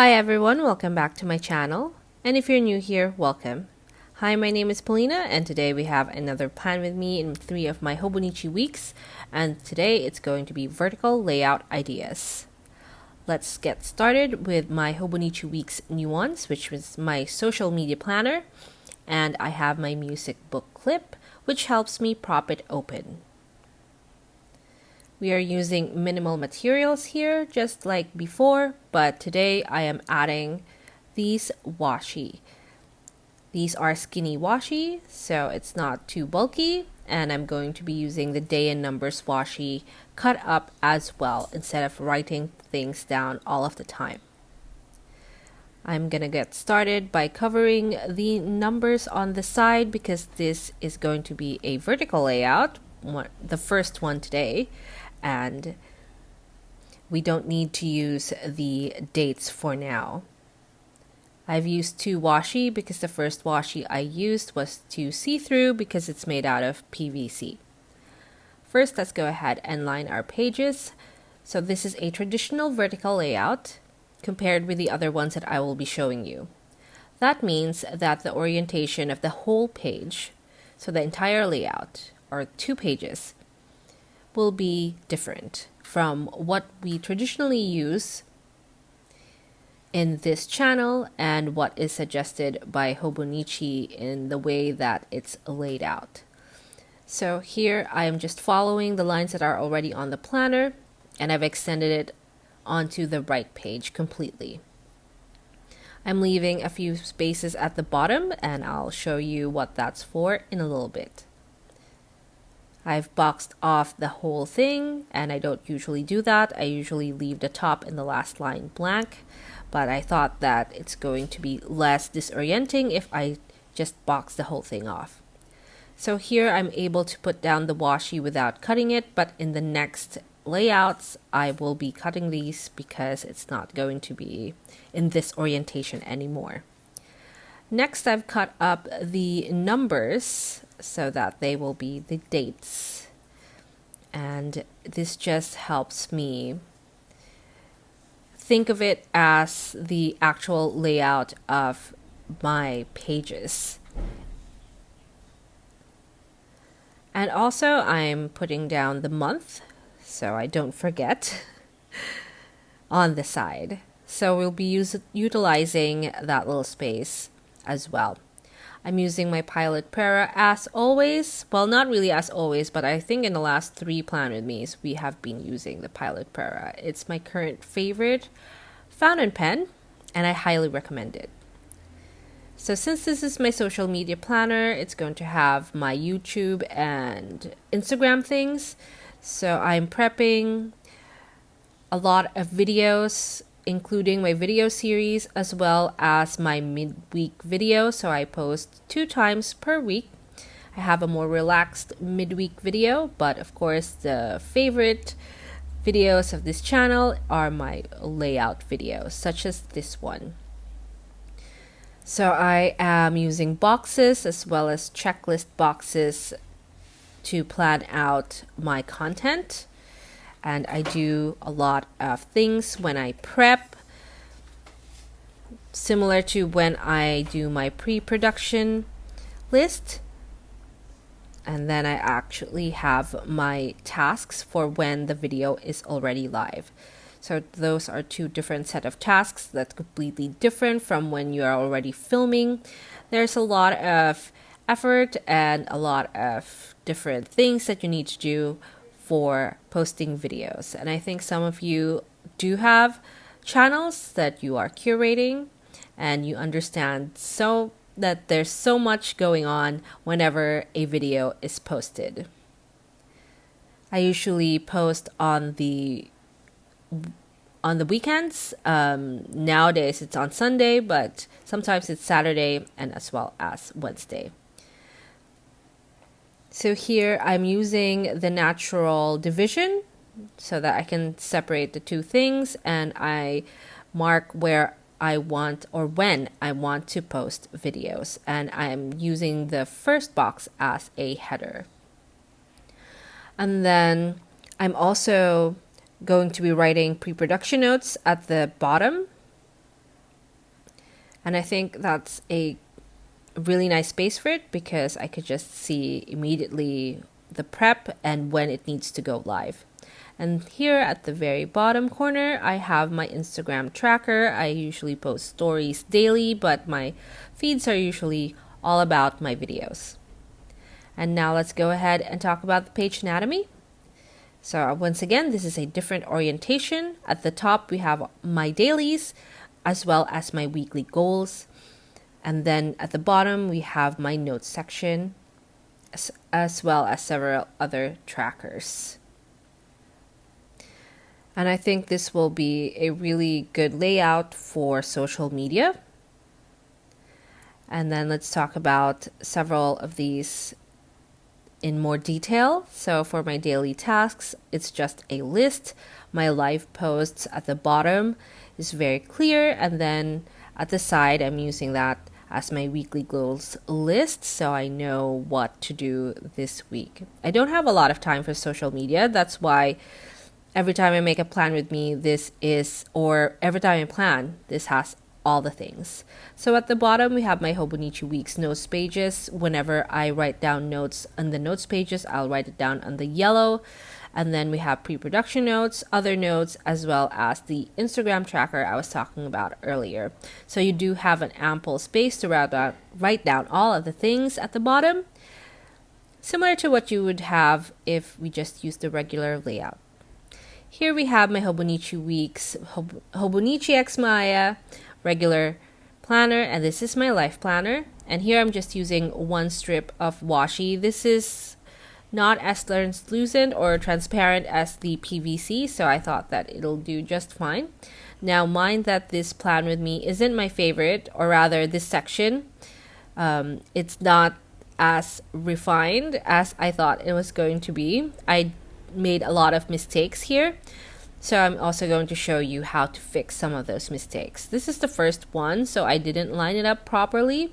Hi everyone, welcome back to my channel. And if you're new here, welcome. Hi, my name is 𝔼𝕝𝕒𝕟𝕟𝕟𝕚 and today we have another plan with me in 3 of my Hobonichi weeks. And today it's going to be vertical layout ideas. Let's get started with my Hobonichi Weeks nuance, which was my social media planner. And I have my music book clip, which helps me prop it open. We are using minimal materials here, just like before, but today I am adding these washi. These are skinny washi, so it's not too bulky, and I'm going to be using the day and numbers washi cut up as well, instead of writing things down all of the time. I'm gonna get started by covering the numbers on the side because this is going to be a vertical layout, the first one today. And we don't need to use the dates for now. I've used 2 washi because the first washi I used was too see-through because it's made out of PVC. First, let's go ahead and line our pages. So this is a traditional vertical layout compared with the other ones that I will be showing you. That means that the orientation of the whole page, so the entire layout, or 2 pages, will be different from what we traditionally use in this channel and what is suggested by Hobonichi in the way that it's laid out. So here I am just following the lines that are already on the planner, and I've extended it onto the right page completely. I'm leaving a few spaces at the bottom, and I'll show you what that's for in a little bit. I've boxed off the whole thing, and I don't usually do that. I usually leave the top and the last line blank, but I thought that it's going to be less disorienting if I just box the whole thing off. So here I'm able to put down the washi without cutting it, but in the next layouts I will be cutting these because it's not going to be in this orientation anymore. Next, I've cut up the numbers so that they will be the dates. And this just helps me think of it as the actual layout of my pages. And also, I'm putting down the month so I don't forget on the side. So we'll be utilizing that little space as well. I'm using my 𝔼𝕝𝕒𝕟𝕟𝕟𝕚 as always. Well, not really as always, but I think in the last 3 plan with me's we have been using the 𝔼𝕝𝕝𝕟𝕟𝕚. It's my current favorite fountain pen, and I highly recommend it. So since this is my social media planner, it's going to have my YouTube and Instagram things. So I'm prepping a lot of videos, including my video series as well as my midweek video. So I post 2 times per week. I have a more relaxed midweek video, but of course the favorite videos of this channel are my layout videos, such as this one. So I am using boxes as well as checklist boxes to plan out my content. And I do a lot of things when I prep, similar to when I do my pre-production list. And then I actually have my tasks for when the video is already live. So those are 2 different set of tasks that's completely different from when you are already filming. There's a lot of effort and a lot of different things that you need to do for posting videos. And I think some of you do have channels that you are curating, and you understand so that there's so much going on whenever a video is posted. I usually post on the weekends. Nowadays it's on Sunday, but sometimes it's Saturday and as well as Wednesday. So here I'm using the natural division so that I can separate the 2 things, and I mark where I want or when I want to post videos, and I'm using the first box as a header. And then I'm also going to be writing pre-production notes at the bottom And I think that's a really nice space for it because I could just see immediately the prep and when it needs to go live. And here at the very bottom corner, I have my Instagram tracker. I usually post stories daily, but my feeds are usually all about my videos. And now let's go ahead and talk about the page anatomy. So once again, this is a different orientation. At the top, we have my dailies as well as my weekly goals. And then at the bottom, we have my notes section as well as several other trackers. And I think this will be a really good layout for social media. And then let's talk about several of these in more detail. So for my daily tasks, it's just a list. My live posts at the bottom is very clear. And then at the side, I'm using that as my weekly goals list, so I know what to do this week. I don't have a lot of time for social media. That's why every time I make a plan with me, every time I plan, this has all the things. So at the bottom, we have my Hobonichi Weeks notes pages. Whenever I write down notes on the notes pages, I'll write it down on the yellow. And then we have pre-production notes, other notes, as well as the Instagram tracker I was talking about earlier. So you do have an ample space to write down all of the things at the bottom, similar to what you would have if we just used the regular layout. Here we have my Hobonichi Weeks, Hobonichi 𝔼𝕝𝕒𝕟𝕟𝕟 regular planner, and this is my life planner. And here I'm just using one strip of washi. This is not as translucent or transparent as the PVC, so I thought that it'll do just fine. Now mind that this plan with me isn't my favorite, or rather this section, it's not as refined as I thought it was going to be. I made a lot of mistakes here, so I'm also going to show you how to fix some of those mistakes. This is the first one, so I didn't line it up properly.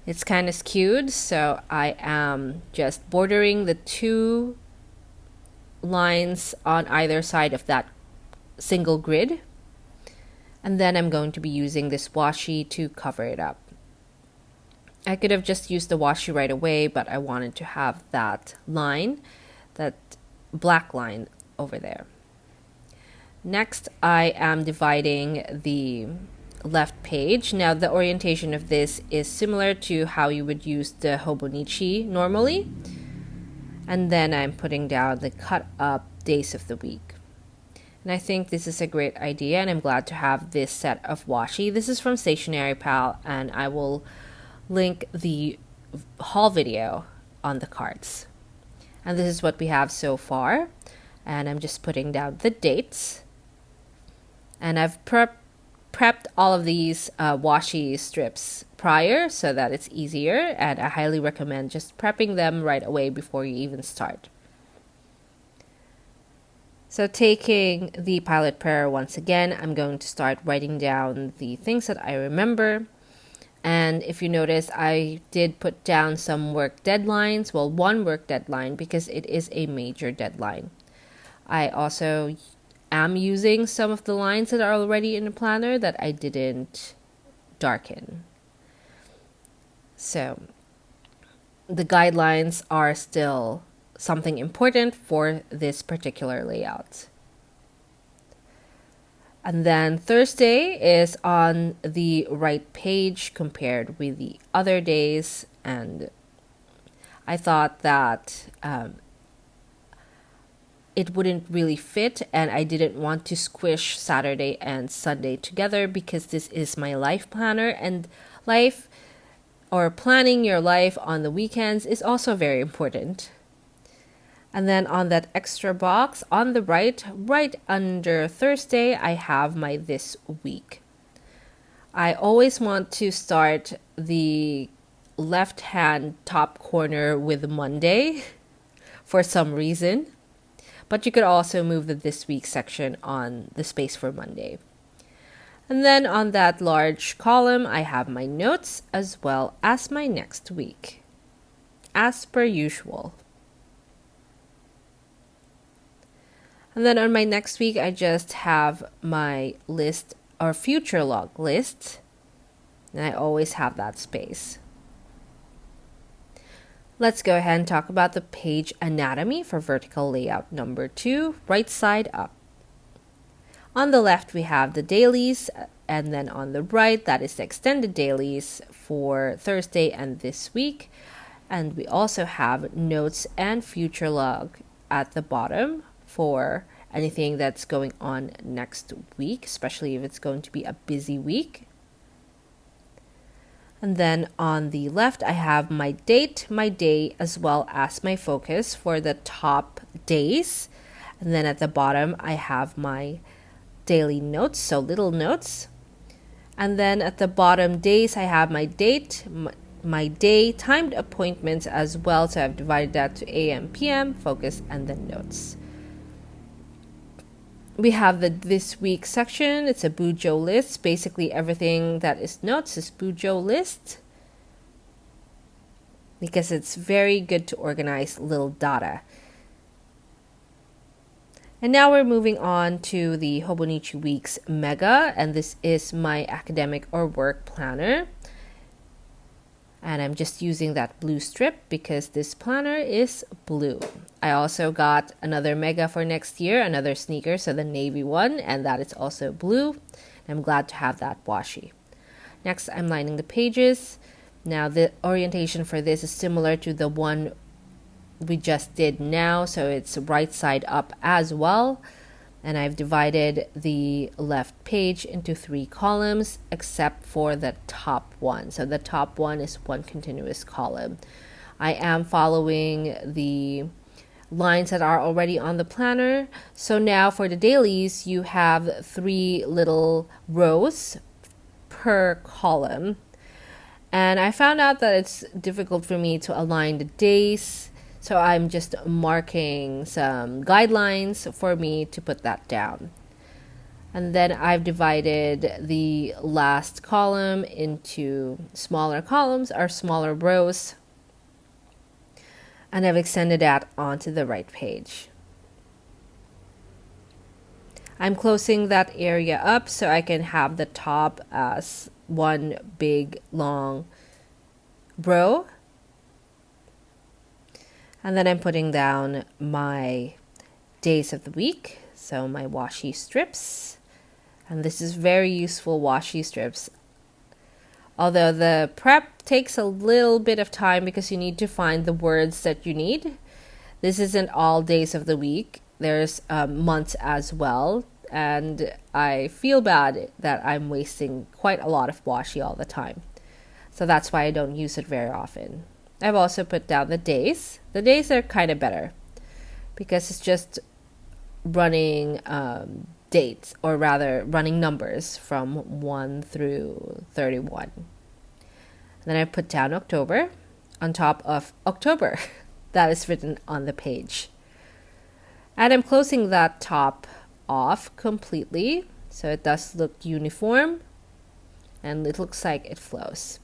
It's kind of skewed, so I am just bordering the two lines on either side of that single grid. And then I'm going to be using this washi to cover it up. I could have just used the washi right away, but I wanted to have that line, that black line over there. Next, I am dividing the left page. Now the orientation of this is similar to how you would use the Hobonichi normally. And then I'm putting down the cut up days of the week. And I think this is a great idea, and I'm glad to have this set of washi. This is from Stationery Pal, and I will link the haul video on the cards. And this is what we have so far. And I'm just putting down the dates. And I've prepped all of these washi strips prior so that it's easier, and I highly recommend just prepping them right away before you even start. So taking the pilot prayer once again, I'm going to start writing down the things that I remember. And if you notice, I did put down some work deadlines, well, one work deadline, because it is a major deadline. I also am using some of the lines that are already in the planner that I didn't darken. So the guidelines are still something important for this particular layout. And then Thursday is on the right page compared with the other days, and I thought that it wouldn't really fit, and I didn't want to squish Saturday and Sunday together because this is my life planner, and life or planning your life on the weekends is also very important. And then on that extra box on the right under Thursday, I have my this week. I always want to start the left hand top corner with Monday for some reason. But you could also move the this week section on the space for Monday. And then on that large column, I have my notes as well as my next week, as per usual. And then on my next week, I just have my list or future log list, and I always have that space. Let's go ahead and talk about the page anatomy for vertical layout number 2, right side up. On the left, we have the dailies, and then on the right, that is the extended dailies for Thursday and this week. And we also have notes and future log at the bottom for anything that's going on next week, especially if it's going to be a busy week. And then on the left, I have my date, my day, as well as my focus for the top days. And then at the bottom, I have my daily notes, so little notes. And then at the bottom days, I have my date, my day, timed appointments as well. So I've divided that to AM, PM, focus, and then notes. We have the this week section. It's a 𝕼𝕼𝕒 list. Basically everything that is notes is 𝕼𝕼𝕒 list, because it's very good to organize little data. And now we're moving on to the Hobonichi Weeks Mega, and this is my academic or work planner. And I'm just using that blue strip because this planner is blue. I also got another mega for next year, another sneaker, so the navy one, and that is also blue. I'm glad to have that washi. Next, I'm lining the pages. Now the orientation for this is similar to the one we just did now, so it's right side up as well. And I've divided the left page into 3 columns except for the top one. So the top one is one continuous column. I am following the lines that are already on the planner. So now for the dailies, you have 3 little rows per column. And I found out that it's difficult for me to align the days, so I'm just marking some guidelines for me to put that down. And then I've divided the last column into smaller columns or smaller rows, and I've extended that onto the right page. I'm closing that area up so I can have the top as one big long row. And then I'm putting down my days of the week, so my washi strips. And this is very useful washi strips. Although the prep takes a little bit of time because you need to find the words that you need. This isn't all days of the week. There's months as well. And I feel bad that I'm wasting quite a lot of washi all the time. So that's why I don't use it very often. I've also put down the days. The days are kind of better because it's just running dates, or rather running numbers from 1 through 31. And then I put down October on top of October. That is written on the page. And I'm closing that top off completely so it does look uniform and it looks like it flows.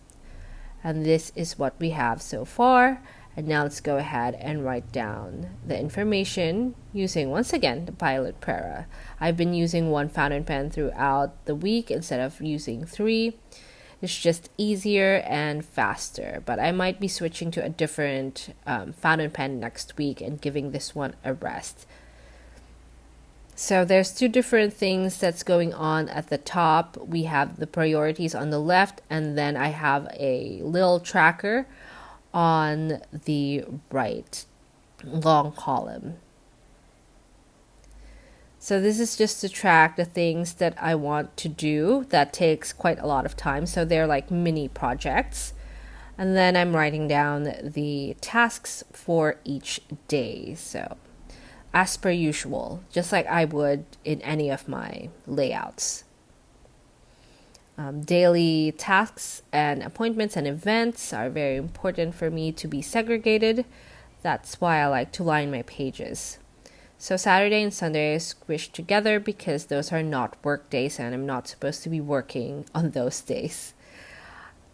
And this is what we have so far. And now let's go ahead and write down the information using, once again, the Pilot Prera. I've been using 1 fountain pen throughout the week instead of using 3. It's just easier and faster. But I might be switching to a different fountain pen next week and giving this one a rest. So there's 2 different things that's going on at the top. We have the priorities on the left, and then I have a little tracker on the right long column. So this is just to track the things that I want to do that takes quite a lot of time. So they're like mini projects. And then I'm writing down the tasks for each day. So as per usual, just like I would in any of my layouts. Daily tasks and appointments and events are very important for me to be segregated. That's why I like to line my pages. So Saturday and Sunday are squished together because those are not work days and I'm not supposed to be working on those days.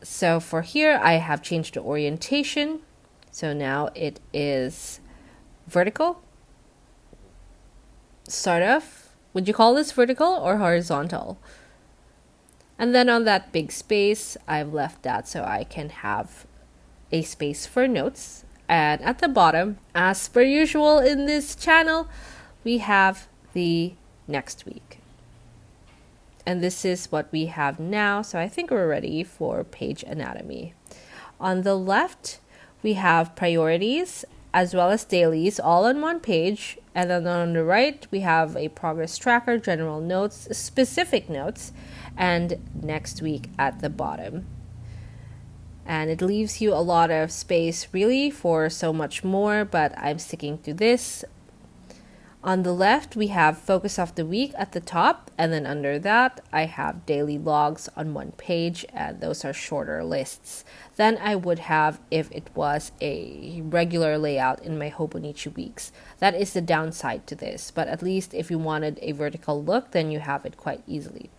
So for here, I have changed the orientation. So now it is vertical. Sort of. Would you call this vertical or horizontal? And then on that big space, I've left that so I can have a space for notes. And at the bottom, as per usual in this channel, we have the next week. And this is what we have now, so I think we're ready for page anatomy. On the left, we have priorities as well as dailies all on one page. And then on the right, we have a progress tracker, general notes, specific notes, and next week at the bottom. And it leaves you a lot of space really for so much more, but I'm sticking to this. On the left, we have focus of the week at the top, and then under that, I have daily logs on one page, and those are shorter lists than I would have if it was a regular layout in my Hobonichi Weeks. That is the downside to this, but at least if you wanted a vertical look, then you have it quite easily.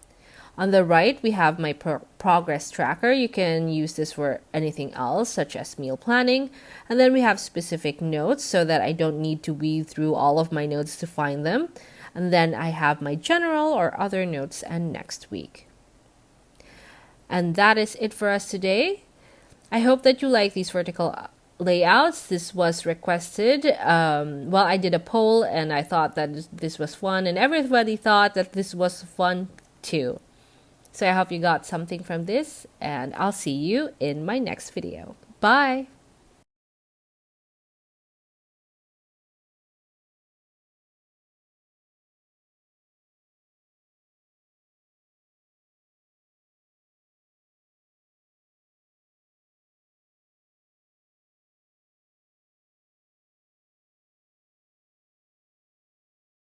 On the right, we have my progress tracker. You can use this for anything else, such as meal planning. And then we have specific notes so that I don't need to weed through all of my notes to find them. And then I have my general or other notes and next week. And that is it for us today. I hope that you like these vertical layouts. This was requested. Well, I did a poll and I thought that this was fun, and everybody thought that this was fun too. So I hope you got something from this, and I'll see you in my next video. Bye!